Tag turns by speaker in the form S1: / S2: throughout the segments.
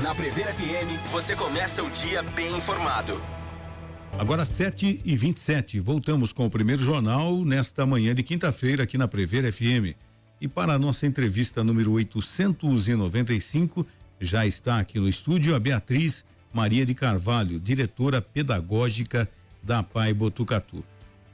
S1: Na Prever FM, você começa o dia bem informado.
S2: Agora 7h27, voltamos com o primeiro jornal nesta manhã de quinta-feira aqui na Prever FM. E para a nossa entrevista número 895, já está aqui no estúdio a Beatriz Maria de Carvalho, diretora pedagógica da APAE Botucatu.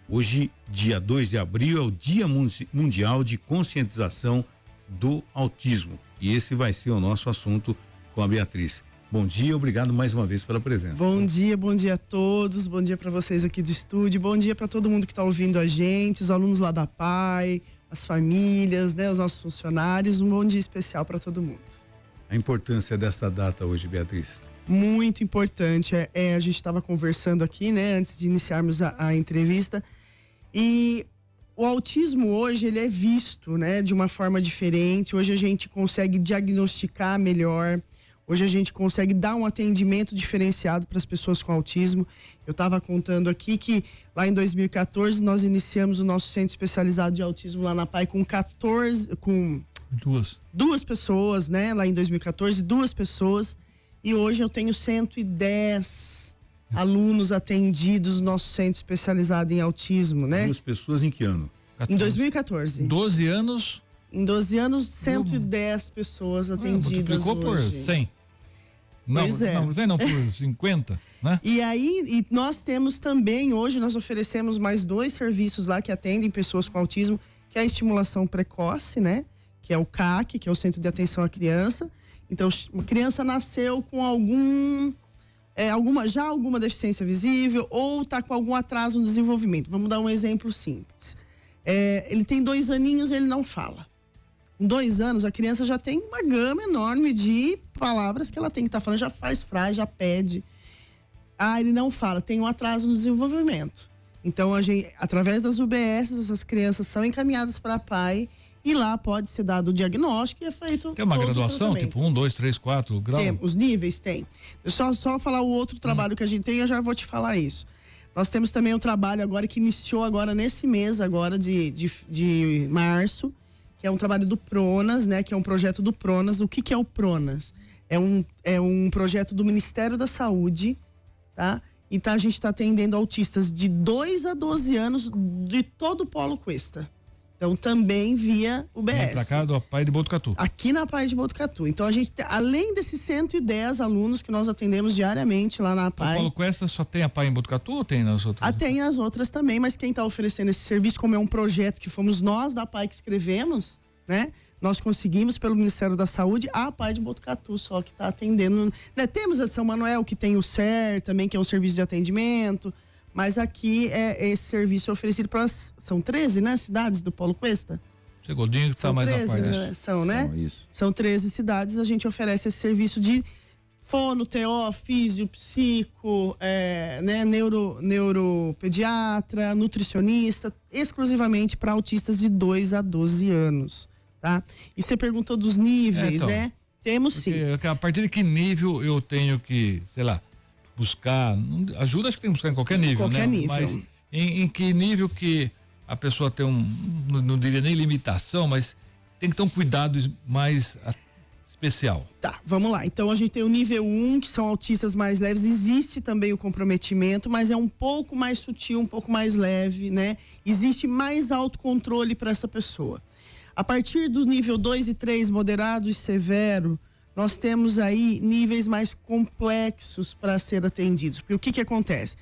S2: Hoje, dia 2 de abril, é o Dia Mundial de Conscientização do Autismo. E esse vai ser o nosso assunto com a Beatriz. Bom dia, obrigado mais uma vez pela presença.
S3: Bom dia a todos, bom dia para vocês aqui do estúdio, bom dia para todo mundo que está ouvindo a gente, os alunos lá da APAE, as famílias, né, os nossos funcionários, um bom dia especial para todo mundo.
S2: A importância dessa data hoje, Beatriz?
S3: Muito importante, a gente estava conversando aqui, né, antes de iniciarmos a entrevista, e o autismo hoje ele é visto, né, de uma forma diferente. Hoje a gente consegue diagnosticar melhor. Hoje a gente consegue dar um atendimento diferenciado para as pessoas com autismo. Eu estava contando aqui que lá em 2014 nós iniciamos o nosso centro especializado de autismo lá na APAE com duas pessoas, né? Lá em 2014, 2 pessoas. E hoje eu tenho 110 alunos atendidos no nosso centro especializado em autismo, né?
S2: 2 pessoas em que ano?
S3: 14. Em 2014.
S4: 12 anos.
S3: Em 12 anos, 110 pessoas atendidas
S4: multiplicou
S3: hoje.
S4: Por 100. Não,
S3: pois é.
S4: Não por 50, né?
S3: E aí, nós temos também, hoje nós oferecemos mais 2 serviços lá que atendem pessoas com autismo, que é a estimulação precoce, né? Que é o CAC, que é o Centro de Atenção à Criança. Então, a criança nasceu com alguma deficiência visível ou está com algum atraso no desenvolvimento. Vamos dar um exemplo simples. Ele tem 2 aninhos e ele não fala. Com 2 anos, a criança já tem uma gama enorme de palavras que ela tem que estar falando, já faz frase, já pede. Ele não fala, tem um atraso no desenvolvimento. Então, através das UBS, essas crianças são encaminhadas para a APAE e lá pode ser dado o diagnóstico e é feito.
S4: Tem uma graduação, tipo 1, 2, 3, 4 graus?
S3: Tem, os níveis tem. Só falar o outro trabalho que a gente tem, eu já vou te falar isso. Nós temos também um trabalho agora que iniciou agora nesse mês agora de março, que é um trabalho do Pronas, né? Que é um projeto do Pronas. O que é o Pronas? É um projeto do Ministério da Saúde, tá? Então a gente está atendendo autistas de 2 a 12 anos de todo o Polo Cuesta. Então também via UBS.
S4: Pra cá do APAE de Botucatu.
S3: Aqui na APAE de Botucatu. Então a gente, além desses 110 alunos que nós atendemos diariamente lá na APAE.
S4: O Polo Cuesta só tem APAE em Botucatu ou tem nas outras?
S3: Tem nas outras também, mas quem está oferecendo esse serviço, como é um projeto que fomos nós da APAE que escrevemos, né? Nós conseguimos pelo Ministério da Saúde a APAE de Botucatu só que está atendendo, né? Temos a São Manuel que tem o SER também, que é um serviço de atendimento. Mas aqui esse serviço oferecido para são 13, né, cidades do Polo Cuesta?
S4: Godinho que está mais
S3: 13,
S4: na parte.
S3: né? São, né?
S2: Isso.
S3: São 13 cidades, a gente oferece esse serviço de fono, TO, físio, psico, né, neuropediatra, nutricionista, exclusivamente para autistas de 2 a 12 anos, tá? E você perguntou dos níveis,
S4: então,
S3: né? Temos sim.
S4: A partir de que nível eu tenho que, sei lá, buscar ajuda, acho que tem que buscar em qualquer nível,
S3: qualquer
S4: né?
S3: nível.
S4: Mas em que nível que a pessoa tem não diria nem limitação, mas tem que ter um cuidado mais especial.
S3: Tá, vamos lá. Então a gente tem o nível 1, que são autistas mais leves. Existe também o comprometimento, mas é um pouco mais sutil, um pouco mais leve, né? Existe mais autocontrole para essa pessoa. A partir do nível 2 e 3, moderado e severo, nós temos aí níveis mais complexos para ser atendidos. Porque o que acontece?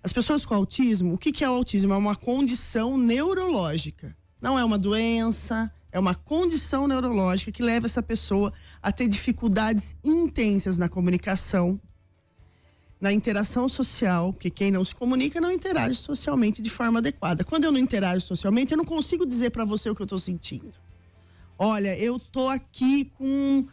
S3: As pessoas com autismo, o que é o autismo? É uma condição neurológica. Não é uma doença, é uma condição neurológica que leva essa pessoa a ter dificuldades intensas na comunicação, na interação social, porque quem não se comunica não interage socialmente de forma adequada. Quando eu não interajo socialmente, eu não consigo dizer para você o que eu estou sentindo. Olha, eu tô aqui com...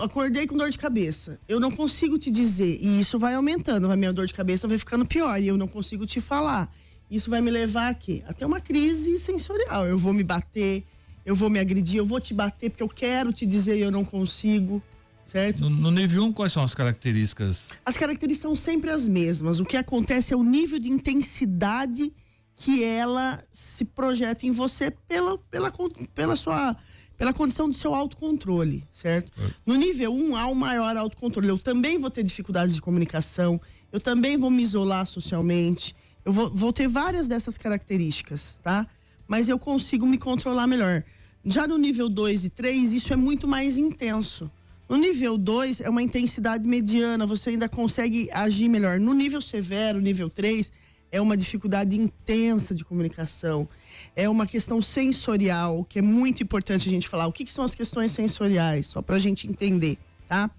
S3: acordei com dor de cabeça. Eu não consigo te dizer. E isso vai aumentando. A minha dor de cabeça vai ficando pior. E eu não consigo te falar. Isso vai me levar a quê? A ter uma crise sensorial. Eu vou me bater, eu vou me agredir, eu vou te bater porque eu quero te dizer e eu não consigo. Certo?
S4: No nível 1, quais são as características? As
S3: características são sempre as mesmas. O que acontece é o nível de intensidade que ela se projeta em você pela sua Pela condição do seu autocontrole, certo? No nível 1, há um maior autocontrole. Eu também vou ter dificuldades de comunicação, eu também vou me isolar socialmente, eu vou ter várias dessas características, tá? Mas eu consigo me controlar melhor. Já no nível 2 e 3, isso é muito mais intenso. No nível 2, é uma intensidade mediana, você ainda consegue agir melhor. No nível severo, nível 3, é uma dificuldade intensa de comunicação. É uma questão sensorial, que é muito importante a gente falar. O que são as questões sensoriais? Só pra gente entender, tá?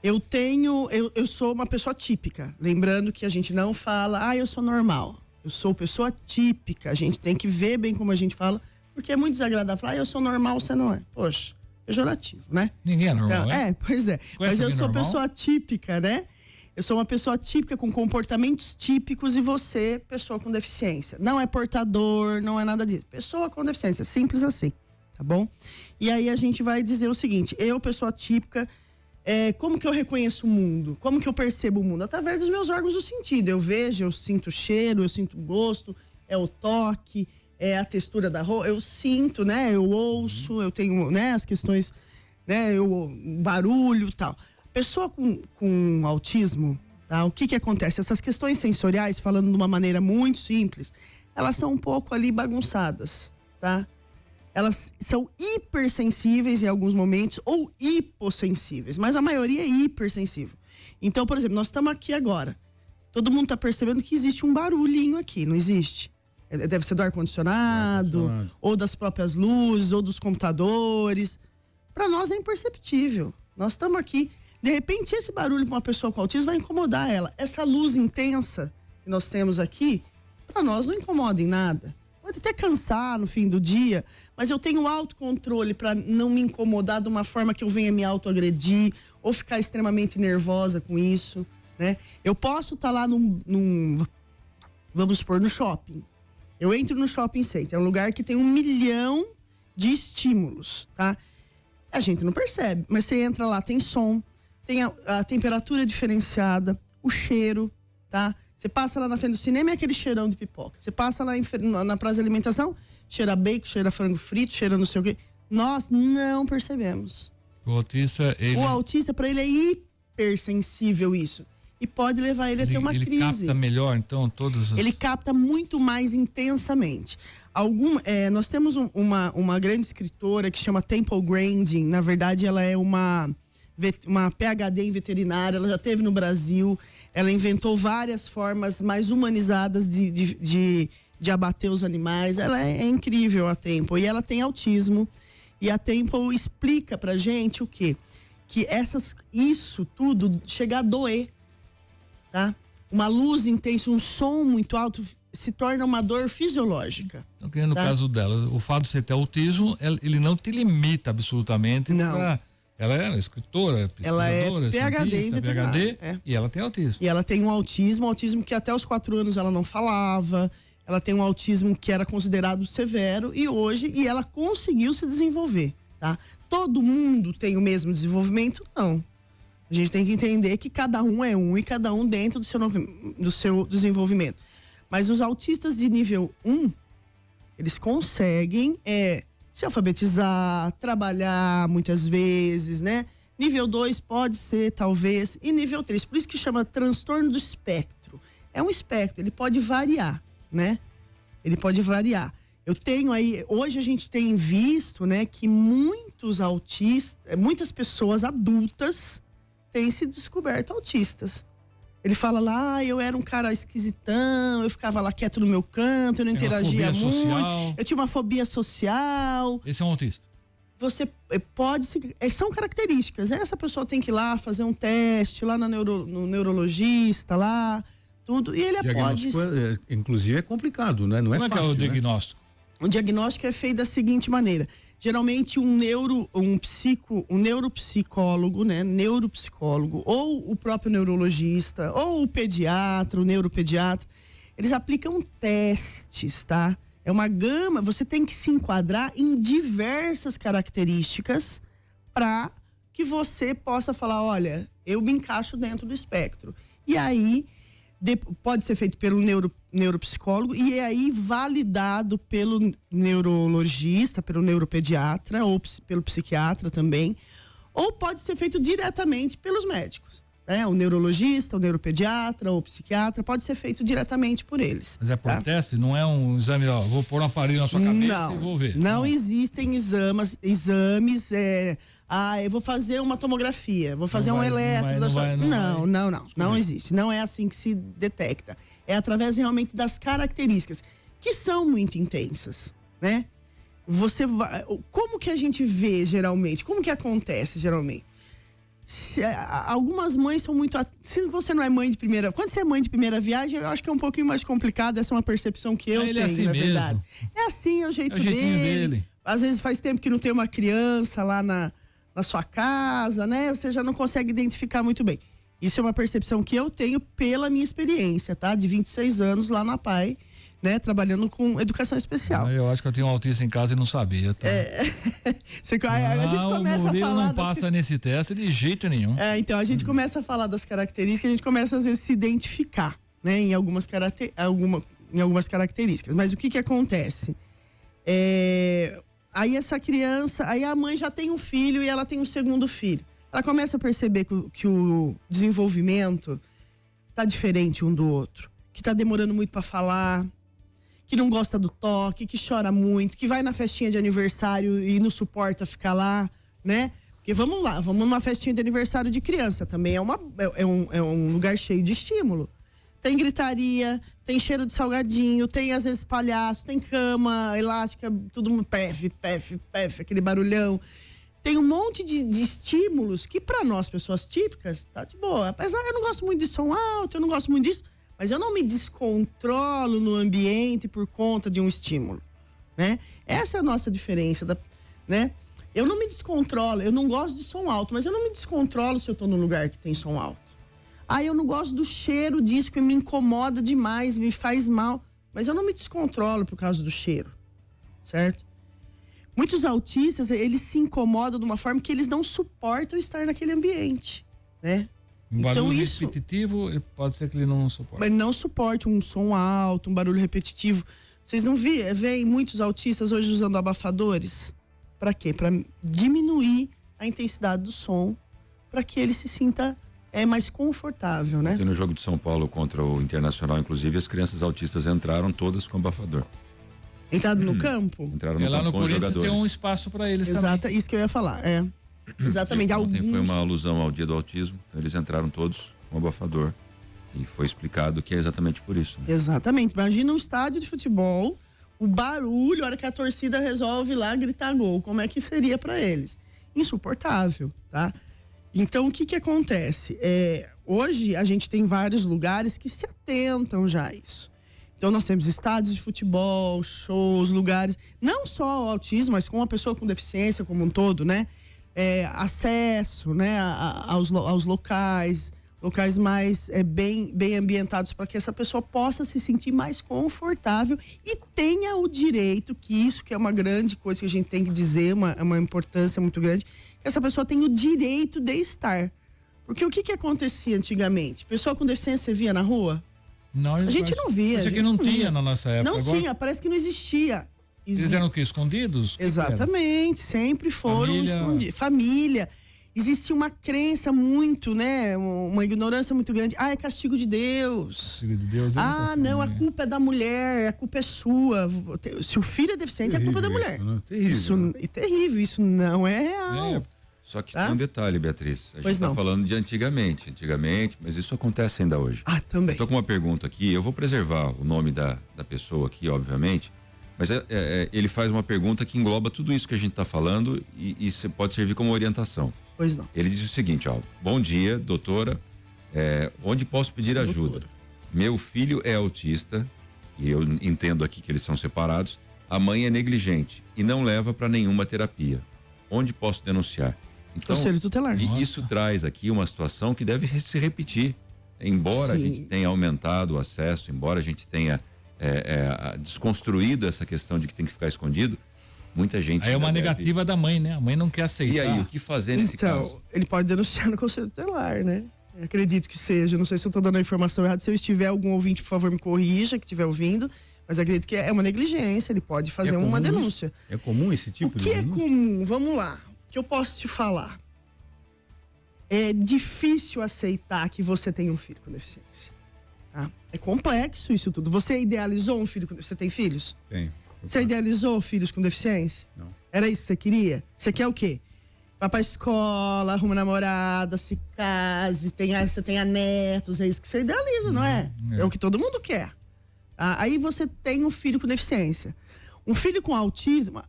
S3: Eu sou uma pessoa típica. Lembrando que a gente não fala, eu sou normal. Eu sou pessoa típica. A gente tem que ver bem como a gente fala, porque é muito desagradável falar, eu sou normal, você não é. Poxa, pejorativo, né?
S4: Ninguém é normal,
S3: então, pois é. Mas eu sou pessoa típica, né? Eu sou uma pessoa típica com comportamentos típicos e você, pessoa com deficiência. Não é portador, não é nada disso. Pessoa com deficiência, simples assim, tá bom? E aí a gente vai dizer o seguinte, eu, pessoa típica, como que eu reconheço o mundo? Como que eu percebo o mundo? Através dos meus órgãos do sentido. Eu vejo, eu sinto o cheiro, eu sinto o gosto, é o toque, é a textura da roupa, eu sinto, né? Eu ouço, eu tenho, né? As questões, né? O barulho e tal. Pessoa com autismo, tá? O que acontece? Essas questões sensoriais, falando de uma maneira muito simples, elas são um pouco ali bagunçadas, tá? Elas são hipersensíveis em alguns momentos ou hipossensíveis, mas a maioria é hipersensível. Então, por exemplo, nós estamos aqui agora. Todo mundo está percebendo que existe um barulhinho aqui, não existe? Deve ser do ar-condicionado, ou das próprias luzes, ou dos computadores. Para nós é imperceptível. Nós estamos aqui. De repente, esse barulho para uma pessoa com autismo vai incomodar ela. Essa luz intensa que nós temos aqui, para nós não incomoda em nada. Pode até cansar no fim do dia, mas eu tenho autocontrole para não me incomodar de uma forma que eu venha me autoagredir ou ficar extremamente nervosa com isso, né? Eu posso estar lá vamos supor, no shopping. Eu entro no shopping center, é um lugar que tem 1 milhão de estímulos, tá? A gente não percebe, mas você entra lá, tem som, tem a temperatura diferenciada, o cheiro, tá? Você passa lá na frente do cinema, é aquele cheirão de pipoca. Você passa lá na praça de alimentação, cheira bacon, cheira frango frito, cheira não sei o quê. Nós não percebemos.
S4: O autista,
S3: para ele é hipersensível isso. E pode levar ele a ter uma crise.
S4: Ele capta melhor, então, todos os...
S3: Ele capta muito mais intensamente. Nós temos uma grande escritora que chama Temple Grandin. Na verdade, ela é uma PhD em veterinária. Ela já esteve no Brasil. Ela inventou várias formas mais humanizadas de abater os animais. Ela é incrível, a Temple. E ela tem autismo. E a Temple explica pra gente o quê? Que isso tudo chega a doer. Tá? Uma luz intensa, um som muito alto se torna uma dor fisiológica.
S4: Então, no caso dela, o fato de você ter autismo, ele não te limita absolutamente.
S3: Não.
S4: Ela é escritora,
S3: ela é PhD em
S4: PhD, e ela tem autismo.
S3: E ela tem um autismo que até os 4 anos ela não falava. Ela tem um autismo que era considerado severo e ela conseguiu se desenvolver, tá? Todo mundo tem o mesmo desenvolvimento? Não. A gente tem que entender que cada um é um e cada um dentro do seu desenvolvimento. Mas os autistas de nível 1, eles conseguem se alfabetizar, trabalhar muitas vezes, né? Nível 2 pode ser, talvez, e nível 3. Por isso que chama transtorno do espectro. É um espectro, ele pode variar, né? Ele pode variar. Hoje a gente tem visto, né, que muitas pessoas adultas têm se descoberto autistas. Ele fala lá, eu era um cara esquisitão, eu ficava lá quieto no meu canto, eu não interagia muito, social. Eu tinha uma fobia social.
S4: Esse é um autista.
S3: Você pode são características. Essa pessoa tem que ir lá fazer um teste lá no neurologista lá, tudo, e ele pode...
S2: Inclusive é complicado, né? Não é fácil.
S4: Como é que é o diagnóstico?
S3: O diagnóstico é feito da seguinte maneira. Geralmente um neuropsicólogo, né? Neuropsicólogo, ou o próprio neurologista, ou o pediatra, o neuropediatra, eles aplicam testes, tá? É uma gama, você tem que se enquadrar em diversas características para que você possa falar, olha, eu me encaixo dentro do espectro. E aí, Pode ser feito pelo neuropsicólogo e é aí validado pelo neurologista, pelo neuropediatra ou pelo psiquiatra também, ou pode ser feito diretamente pelos médicos, né? O neurologista, o neuropediatra ou o psiquiatra, pode ser feito diretamente por eles.
S4: Mas é por teste? Não é um exame, ó, vou pôr um aparelho na sua cabeça e vou ver.
S3: Não existem exames, eu vou fazer uma tomografia, vou fazer um eletro. Não existe. Não é assim que se detecta. É através realmente das características, que são muito intensas, né? Como que a gente vê geralmente? Como que acontece geralmente? Algumas mães são muito. Se você não é mãe de primeira. Quando você é mãe de primeira viagem, eu acho que é um pouquinho mais complicado. Essa é uma percepção que eu tenho,
S4: assim
S3: na
S4: mesmo.
S3: verdade. É assim, é o jeito dele. Às vezes faz tempo que não tem uma criança lá na sua casa, né? Você já não consegue identificar muito bem. Isso é uma percepção que eu tenho pela minha experiência, tá? De 26 anos lá na PAI, né? Trabalhando com educação especial.
S4: Eu acho que eu tenho um autista em casa e não sabia, tá?
S3: A gente começa a falar.
S4: Não passa nesse teste de jeito nenhum.
S3: Então a gente começa a falar das características, a gente começa às vezes a se identificar, né? Em algumas características. Mas o que acontece? Aí essa criança, aí a mãe já tem um filho e ela tem um segundo filho. Ela começa a perceber que o desenvolvimento tá diferente um do outro, que tá demorando muito para falar, que não gosta do toque, que chora muito, que vai na festinha de aniversário e não suporta ficar lá, né? Porque vamos numa festinha de aniversário de criança, também é um lugar cheio de estímulo. Tem gritaria, tem cheiro de salgadinho, tem às vezes palhaço, tem cama elástica, tudo pef, aquele barulhão. Tem um monte de estímulos que para nós, pessoas típicas, tá de boa. Apesar, eu não gosto muito de som alto, eu não gosto muito disso, mas eu não me descontrolo no ambiente por conta de um estímulo, né? Essa é a nossa diferença, né? Eu não me descontrolo, eu não gosto de som alto, mas eu não me descontrolo se eu tô num lugar que tem som alto. Eu não gosto do cheiro disso, que me incomoda demais, me faz mal, mas eu não me descontrolo por causa do cheiro, certo? Muitos autistas, eles se incomodam de uma forma que eles não suportam estar naquele ambiente, né?
S4: Um barulho repetitivo, pode ser que ele não suporte.
S3: Mas não suporte um som alto, um barulho repetitivo. Vocês não veem muitos autistas hoje usando abafadores? Para quê? Para diminuir a intensidade do som, para que ele se sinta mais confortável, né?
S5: No jogo de São Paulo contra o Internacional, inclusive, as crianças autistas entraram todas com abafador.
S3: Entraram no campo?
S5: Entraram no
S4: lá
S5: campo
S4: no
S5: com os
S4: Corinthians
S5: jogadores.
S4: tem um espaço para eles
S3: também.
S4: também.
S3: Isso que eu ia falar, Exatamente.
S5: Ontem foi uma alusão ao dia do autismo, então eles entraram todos com abafador e foi explicado que é exatamente por isso. Né?
S3: Exatamente. Imagina um estádio de futebol, o barulho, a hora que a torcida resolve lá gritar gol, como é que seria para eles? Insuportável, tá? Então, o que acontece? Hoje a gente tem vários lugares que se atentam já a isso. Então, nós temos estádios de futebol, shows, lugares, não só ao autismo, mas com a pessoa com deficiência como um todo, né? Acesso, né? aos locais mais bem ambientados para que essa pessoa possa se sentir mais confortável e tenha o direito, que é uma grande coisa que a gente tem que dizer, uma importância muito grande, que essa pessoa tem o direito de estar. Porque o que acontecia antigamente? Pessoa com deficiência você via na rua?
S4: Não,
S3: a gente não via.
S4: Isso aqui não tinha na nossa época.
S3: Não tinha, parece que não existia.
S4: Eles eram o quê? Escondidos?
S3: Exatamente, sempre foram escondidos. Família. Existia uma crença muito, né? Uma ignorância muito grande. É castigo de Deus.
S4: Castigo de Deus.
S3: Não, a culpa é da mulher, a culpa é sua. Se o filho é deficiente, é culpa da mulher. Terrível. Isso não é real.
S5: Só que tem um detalhe, Beatriz. A gente está falando de antigamente, mas isso acontece ainda hoje.
S3: Também.
S5: Estou com uma pergunta aqui, eu vou preservar o nome da pessoa aqui, obviamente, mas ele faz uma pergunta que engloba tudo isso que a gente está falando e pode servir como orientação.
S3: Pois não.
S5: Ele diz o seguinte, bom dia, doutora, onde posso pedir ajuda?
S3: Doutora.
S5: Meu filho é autista, e eu entendo aqui que eles são separados, a mãe é negligente e não leva para nenhuma terapia. Onde posso denunciar? Então,
S3: Conselho tutelar.
S5: E isso traz aqui uma situação que deve se repetir. Embora a gente tenha aumentado o acesso, embora a gente tenha desconstruído essa questão de que tem que ficar escondido, muita gente.
S4: Aí é uma negativa da mãe, né? A mãe não quer aceitar.
S5: E aí, o que fazer nesse caso?
S3: Ele pode denunciar no Conselho Tutelar, né? Acredito que seja. Não sei se eu estou dando a informação errada. Se eu estiver, algum ouvinte, por favor, me corrija, que estiver ouvindo. Mas acredito que é uma negligência. Ele pode fazer uma denúncia.
S2: É comum esse tipo de denúncia?
S3: O que é comum? Vamos lá. O que eu posso te falar? É difícil aceitar que você tem um filho com deficiência. Tá? É complexo isso tudo. Você idealizou um filho com deficiência? Você tem filhos?
S2: Tenho.
S3: Você idealizou filhos com deficiência?
S2: Não.
S3: Era isso que você queria? Você quer o quê? Vá pra escola, arruma namorada, se case, você tenha netos, é isso que você idealiza, não é? É o que todo mundo quer. Tá? Aí você tem um filho com deficiência. Um filho com autismo,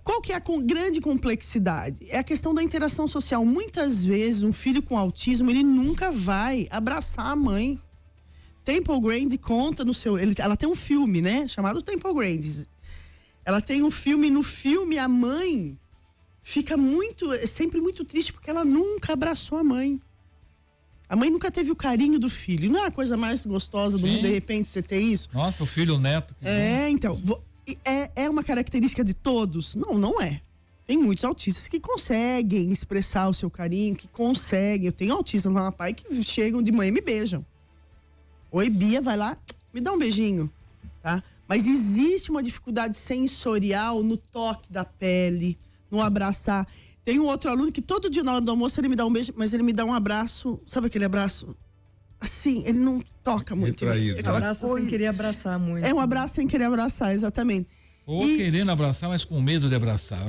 S3: qual que é a grande complexidade? É a questão da interação social. Muitas vezes, um filho com autismo, ele nunca vai abraçar a mãe. Temple Grandin conta no seu... Ela tem um filme, né? Chamado Temple Grandin. Ela tem um filme, no filme a mãe fica sempre muito triste porque ela nunca abraçou a mãe. A mãe nunca teve o carinho do filho. Não é a coisa mais gostosa do mundo, de repente, você ter isso?
S4: Nossa, o filho, o neto.
S3: Então, é uma característica de todos? Não, não é. Tem muitos autistas que conseguem expressar o seu carinho, que conseguem. Eu tenho autistas lá na pai que chegam de manhã e me beijam. Oi, Bia, vai lá, me dá um beijinho, tá? Mas existe uma dificuldade sensorial no toque da pele, no abraçar. Tem um outro aluno que todo dia na hora do almoço ele me dá um beijo, mas ele me dá um abraço, sabe aquele abraço? Assim, ele não toca muito.
S6: Abraço sem querer abraçar muito.
S3: É um abraço sem querer abraçar, exatamente.
S4: Ou querendo abraçar, mas com medo de abraçar.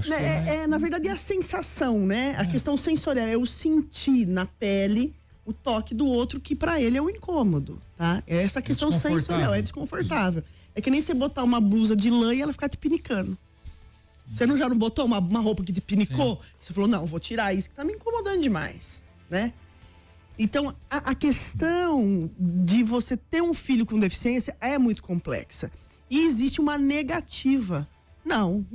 S3: Na verdade, é a sensação, né? A questão sensorial, é o sentir na pele o toque do outro, que pra ele é um incômodo, tá? É essa questão sensorial, é desconfortável. É que nem você botar uma blusa de lã e ela ficar te pinicando. Você já não botou uma roupa que te pinicou? Sim. Você falou, não, vou tirar isso que tá me incomodando demais, né? Então, a questão de você ter um filho com deficiência é muito complexa. E existe uma negativa. Não,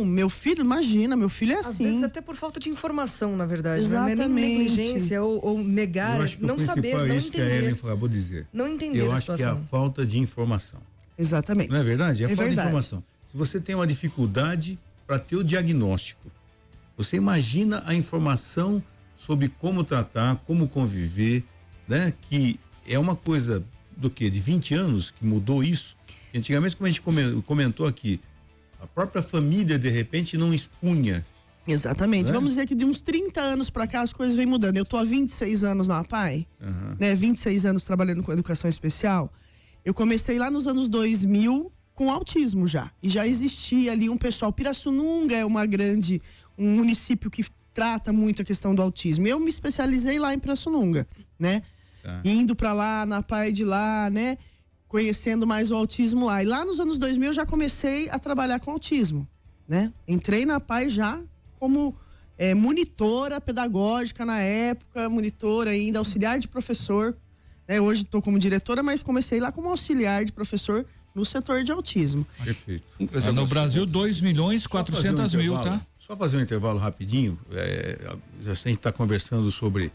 S3: meu filho, imagina, meu filho é assim.
S6: Às vezes até por falta de informação, na verdade.
S3: Exatamente.
S6: Não é nem negligência ou negar, não saber, não
S2: isso
S6: entender.
S2: Que a Ellen acabou de dizer.
S6: Não entender
S2: Eu
S6: a
S2: acho
S6: situação.
S2: que é a falta de informação.
S3: Exatamente.
S2: Não é verdade? É falta
S3: verdade.
S2: de informação. Se você tem uma dificuldade para ter o diagnóstico, você imagina a informação sobre como tratar, como conviver, né? Que é uma coisa do quê? De 20 anos que mudou isso? Antigamente, como a gente comentou aqui, a própria família, de repente, não expunha.
S3: Exatamente. Vamos dizer que de uns 30 anos pra cá as coisas vêm mudando. Eu tô há 26 anos na APAI, né? 26 anos trabalhando com educação especial. Eu comecei lá nos anos 2000 com autismo já. E já existia ali um pessoal. Pirassununga é um município que trata muito a questão do autismo. Eu me especializei lá em Pirassununga, né? Tá. Indo pra lá, na APAI de lá, né? Conhecendo mais o autismo lá. E lá nos anos 2000 eu já comecei a trabalhar com autismo, né? Entrei na APAI já como monitora pedagógica na época, monitora ainda, auxiliar de professor, né? Hoje estou como diretora, mas comecei lá como auxiliar de professor no setor de autismo.
S2: Perfeito.
S4: No Brasil, 2.400.000, tá?
S2: Só fazer um intervalo rapidinho. A gente está conversando sobre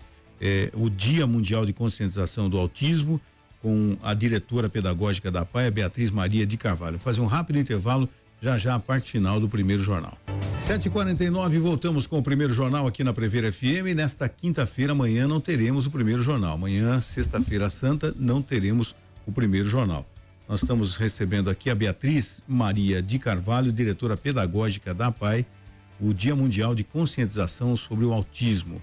S2: o Dia Mundial de Conscientização do Autismo com a diretora pedagógica da APAI, Beatriz Maria de Carvalho. Vou fazer um rápido intervalo, já a parte final do primeiro jornal. 7h49, voltamos com o primeiro jornal aqui na Prever FM. Nesta quinta-feira, amanhã, não teremos o primeiro jornal. Amanhã, sexta-feira santa, não teremos o primeiro jornal. Nós estamos recebendo aqui a Beatriz Maria de Carvalho, diretora pedagógica da APAI, o Dia Mundial de Conscientização sobre o Autismo.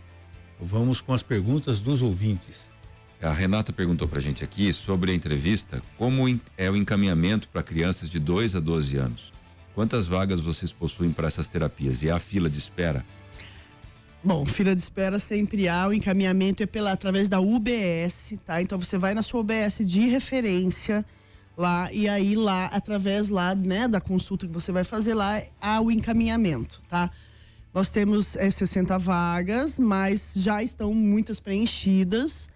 S2: Vamos com as perguntas dos ouvintes.
S5: A Renata perguntou pra gente aqui sobre a entrevista, como é o encaminhamento para crianças de 2 a 12 anos? Quantas vagas vocês possuem para essas terapias? E há fila de espera?
S3: Bom, fila de espera sempre há, o encaminhamento é através da UBS, tá? Então você vai na sua UBS de referência lá, e aí lá, através lá, né, da consulta que você vai fazer lá, há o encaminhamento, tá? Nós temos 60 vagas, mas já estão muitas preenchidas,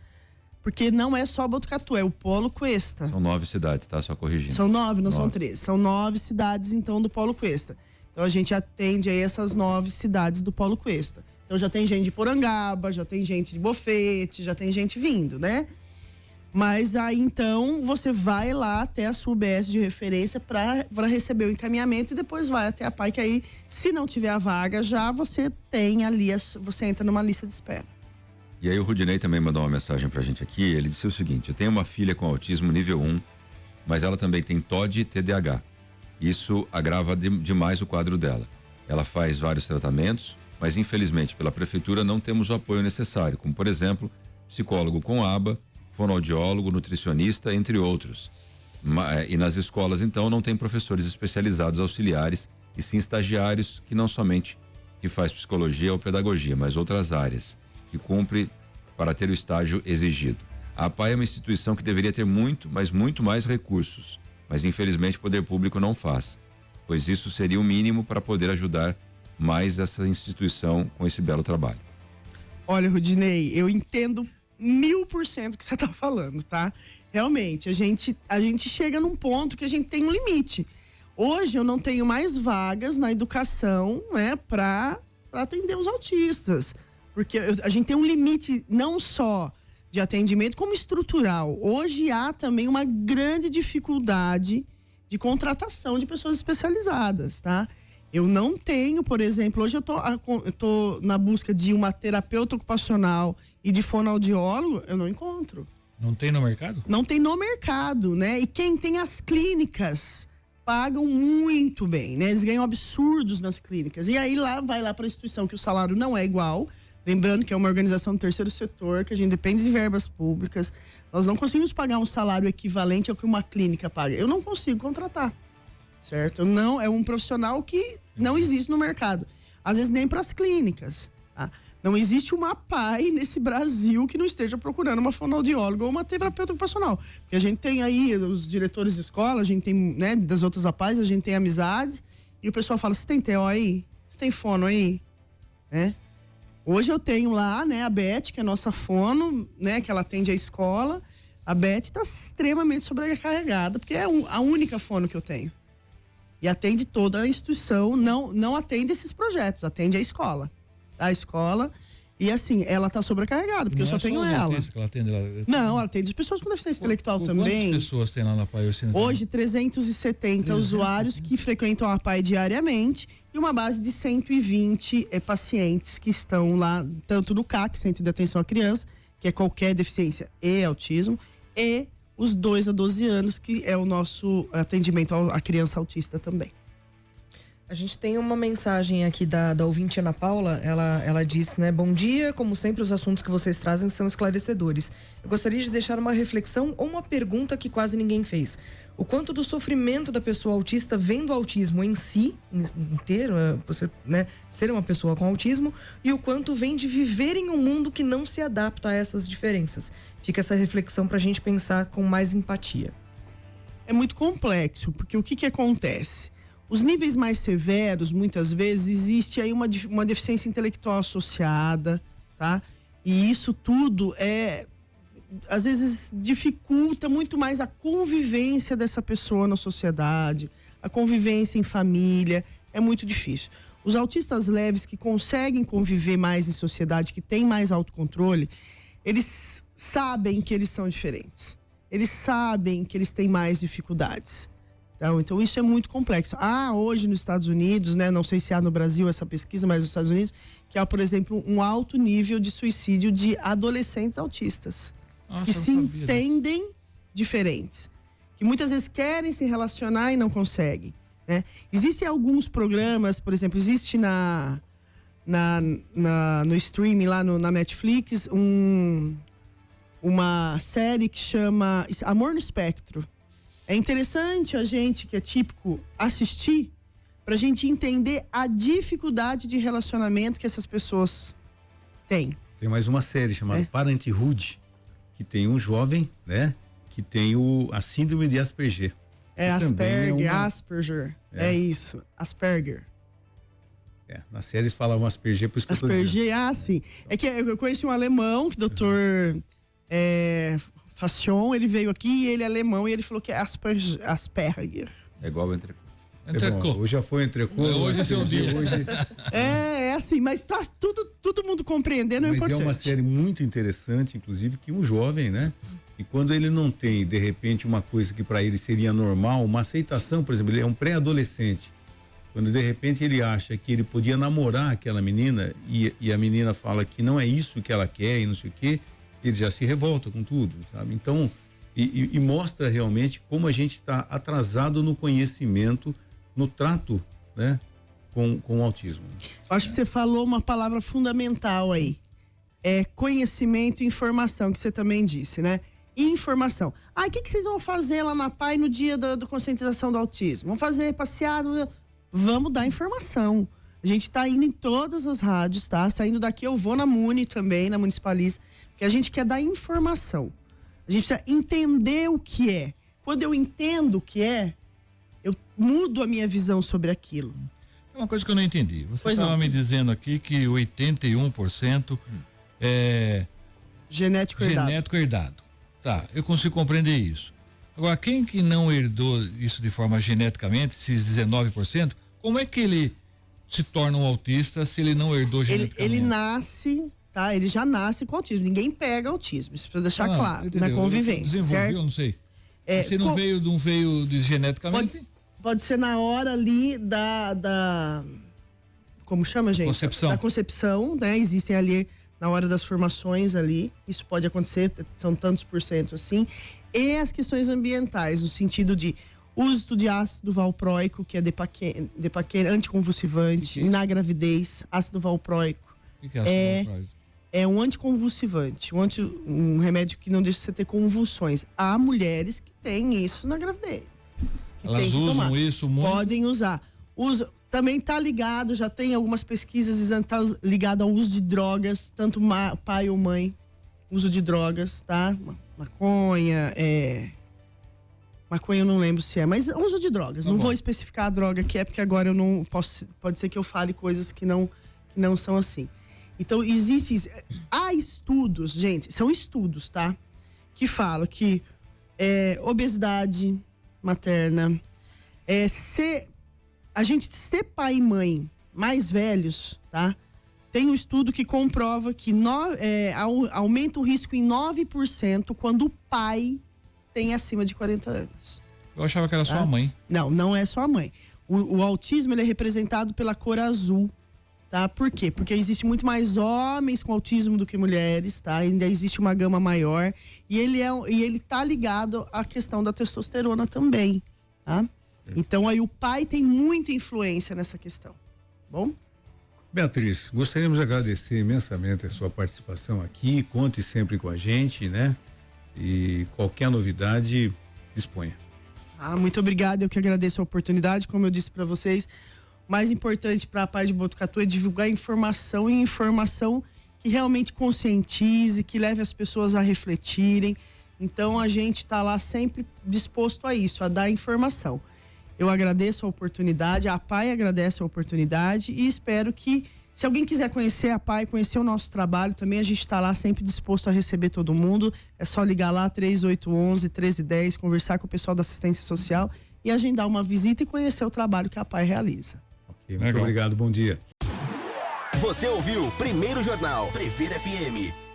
S3: porque não é só Botucatu, é o Polo Cuesta.
S5: São 9 cidades, tá? Só corrigindo.
S3: São 9, não são 13. São 9 cidades, então, do Polo Cuesta. Então, a gente atende aí essas 9 cidades do Polo Cuesta. Então, já tem gente de Porangaba, já tem gente de Bofete, já tem gente vindo, né? Mas aí, então, você vai lá até a sua UBS de referência para receber o encaminhamento e depois vai até a APAI, que aí, se não tiver a vaga, já você tem ali, você entra numa lista de espera.
S5: E aí o Rudinei também mandou uma mensagem pra gente aqui, ele disse o seguinte: eu tenho uma filha com autismo nível 1, mas ela também tem TOD e TDAH. Isso agrava demais o quadro dela. Ela faz vários tratamentos, mas infelizmente pela prefeitura não temos o apoio necessário, como por exemplo, psicólogo com aba, fonoaudiólogo, nutricionista, entre outros. E nas escolas então não tem professores especializados auxiliares, e sim estagiários que não somente que faz psicologia ou pedagogia, mas outras áreas que cumpre para ter o estágio exigido. A APAE é uma instituição que deveria ter muito mais recursos, mas infelizmente o poder público não faz, pois isso seria o mínimo para poder ajudar mais essa instituição com esse belo trabalho.
S3: Olha, Rudinei, eu entendo 1000% o que você está falando, tá? Realmente, a gente chega num ponto que a gente tem um limite. Hoje eu não tenho mais vagas na educação, né, para atender os autistas. Porque a gente tem um limite não só de atendimento, como estrutural. Hoje há também uma grande dificuldade de contratação de pessoas especializadas, tá? Eu não tenho, por exemplo, hoje eu tô na busca de uma terapeuta ocupacional e de fonoaudiólogo, eu não encontro.
S4: Não tem no mercado?
S3: Não tem no mercado, né? E quem tem as clínicas pagam muito bem, né? Eles ganham absurdos nas clínicas. E aí vai lá para a instituição que o salário não é igual. Lembrando que é uma organização do terceiro setor, que a gente depende de verbas públicas. Nós não conseguimos pagar um salário equivalente ao que uma clínica paga. Eu não consigo contratar, certo? Não, é um profissional que não existe no mercado. Às vezes nem para as clínicas, tá? Não existe uma APAE nesse Brasil que não esteja procurando uma fonoaudióloga ou uma terapeuta ocupacional. Porque a gente tem aí os diretores de escola, a gente tem, né, das outras APAEs, a gente tem amizades, e o pessoal fala: você tem TO aí? Você tem fono aí? Né? Hoje eu tenho lá, né, a Beth, que é a nossa fono, né, que ela atende a escola. A Beth está extremamente sobrecarregada, porque é a única fono que eu tenho. E atende toda a instituição, não atende esses projetos, atende a escola. A escola, e assim, ela está sobrecarregada, porque eu só tenho ela.
S4: Que ela atende,
S3: Não, ela atende as pessoas com deficiência intelectual também.
S4: Quantas pessoas tem lá na APAE?
S3: Hoje, 370 usuários que frequentam a APAE diariamente, e uma base de 120 pacientes que estão lá, tanto no CAC, Centro de Atenção à Criança, que é qualquer deficiência e autismo, e os 2 a 12 anos, que é o nosso atendimento à criança autista também.
S6: A gente tem uma mensagem aqui da ouvinte Ana Paula, ela disse, né: bom dia, como sempre os assuntos que vocês trazem são esclarecedores. Eu gostaria de deixar uma reflexão ou uma pergunta que quase ninguém fez. O quanto do sofrimento da pessoa autista vem do autismo em si, inteiro, você, né, ser uma pessoa com autismo, e o quanto vem de viver em um mundo que não se adapta a essas diferenças. Fica essa reflexão pra gente pensar com mais empatia.
S3: É muito complexo, porque o que acontece? Os níveis mais severos, muitas vezes, existe aí uma deficiência intelectual associada, tá? E isso tudo às vezes, dificulta muito mais a convivência dessa pessoa na sociedade, a convivência em família, é muito difícil. Os autistas leves que conseguem conviver mais em sociedade, que têm mais autocontrole, eles sabem que eles são diferentes. Eles sabem que eles têm mais dificuldades. Então isso é muito complexo. Hoje nos Estados Unidos, né, não sei se há no Brasil essa pesquisa, mas nos Estados Unidos, que há, por exemplo, um alto nível de suicídio de adolescentes autistas. Nossa, que se entendem diferentes. Que muitas vezes querem se relacionar e não conseguem, né? Existem alguns programas, por exemplo, existe no streaming lá na Netflix uma série que chama Amor no Espectro. É interessante a gente, que é típico, assistir pra gente entender a dificuldade de relacionamento que essas pessoas têm.
S2: Tem mais uma série chamada Parenthood, que tem um jovem, né, que tem a síndrome de Asperger.
S3: Asperger. É isso, Asperger.
S2: Na série eles falavam Asperger, por isso que
S3: Asperger, eu tô dizendo. Sim. É que eu conheci um alemão, que doutor Fashion, ele veio aqui e ele é alemão e ele falou que é Asperger.
S5: É igual o entrecô.
S2: Hoje já foi entrecô.
S4: Hoje é seu dia.
S2: Hoje...
S3: É assim, mas tá todo mundo compreendendo, é importante.
S2: Mas é uma série muito interessante, inclusive, que um jovem, né? E quando ele não tem, de repente, uma coisa que para ele seria normal, uma aceitação, por exemplo, ele é um pré-adolescente Quando de repente ele acha que ele podia namorar aquela menina e a menina fala que não é isso que ela quer e não sei o quê, ele já se revolta com tudo, sabe? Então, e mostra realmente como a gente está atrasado no conhecimento, no trato, né? Com o autismo.
S3: Acho que você falou uma palavra fundamental aí. É conhecimento e informação, que você também disse, né? Informação. O que vocês vão fazer lá na PAI no dia da conscientização do autismo? Vão fazer passeado? Vamos dar informação. A gente tá indo em todas as rádios, tá? Saindo daqui eu vou na Muni também, na Municipalista, porque a gente quer dar informação. A gente precisa entender o que é. Quando eu entendo o que é, eu mudo a minha visão sobre aquilo.
S4: Uma coisa que eu não entendi. Você
S3: Pois
S4: estava
S3: não.
S4: me dizendo aqui que 81% é
S3: Genético herdado.
S4: genético herdado. Tá, eu consigo compreender isso. Agora, quem que não herdou isso de forma geneticamente, esses 19%, como é que ele se torna um autista se ele não herdou geneticamente?
S3: Ele nasce, tá? Ele já nasce com autismo. Ninguém pega autismo. Isso precisa deixar claro,
S4: entendeu?
S3: na convivência,
S4: Desenvolveu,
S3: certo?
S4: não sei.
S3: É,
S4: se não veio de geneticamente...
S3: Pode ser na hora ali da como chama, gente?
S4: Concepção.
S3: Da concepção, né? Existem ali na hora das formações ali. Isso pode acontecer, são tantos por cento assim. E as questões ambientais, no sentido de uso de ácido valproico, que é depaquene anticonvulsivante, na gravidez, ácido valproico.
S4: O que é ácido valproico?
S3: É um anticonvulsivante, um remédio que não deixa você ter convulsões. Há mulheres que têm isso na gravidez.
S4: Elas usam isso muito?
S3: Podem usar. Também está ligado, já tem algumas pesquisas dizendo que está ligado ao uso de drogas, tanto pai ou mãe, uso de drogas, tá? Maconha, maconha eu não lembro se é, mas uso de drogas. Não vou especificar a droga que é, porque agora eu não posso, pode ser que eu fale coisas que não são assim. Então, há estudos, gente, são estudos, tá? Que falam que obesidade materna, a gente ser pai e mãe mais velhos, tá? Tem um estudo que comprova que aumenta o risco em 9% quando o pai tem acima de 40 anos.
S4: Eu achava que era só a mãe.
S3: Não é só a mãe. O autismo, ele é representado pela cor azul, tá? Por quê? Porque existe muito mais homens com autismo do que mulheres, tá? Ainda existe uma gama maior e ele tá ligado à questão da testosterona também, tá? Então aí o pai tem muita influência nessa questão, bom?
S2: Beatriz, gostaríamos de agradecer imensamente a sua participação aqui, conte sempre com a gente, né? E qualquer novidade, disponha.
S3: Muito obrigada, eu que agradeço a oportunidade, como eu disse para vocês, o mais importante para a PAI de Botucatu é divulgar informação e informação que realmente conscientize, que leve as pessoas a refletirem. Então a gente está lá sempre disposto a isso, a dar informação. Eu agradeço a oportunidade, a PAI agradece a oportunidade e espero que, se alguém quiser conhecer a PAI, conhecer o nosso trabalho, também a gente está lá sempre disposto a receber todo mundo. É só ligar lá, 3811-1310, conversar com o pessoal da assistência social e agendar uma visita e conhecer o trabalho que a PAI realiza.
S2: Ok, muito obrigado, bom dia.
S1: Você ouviu Primeiro Jornal Prever FM.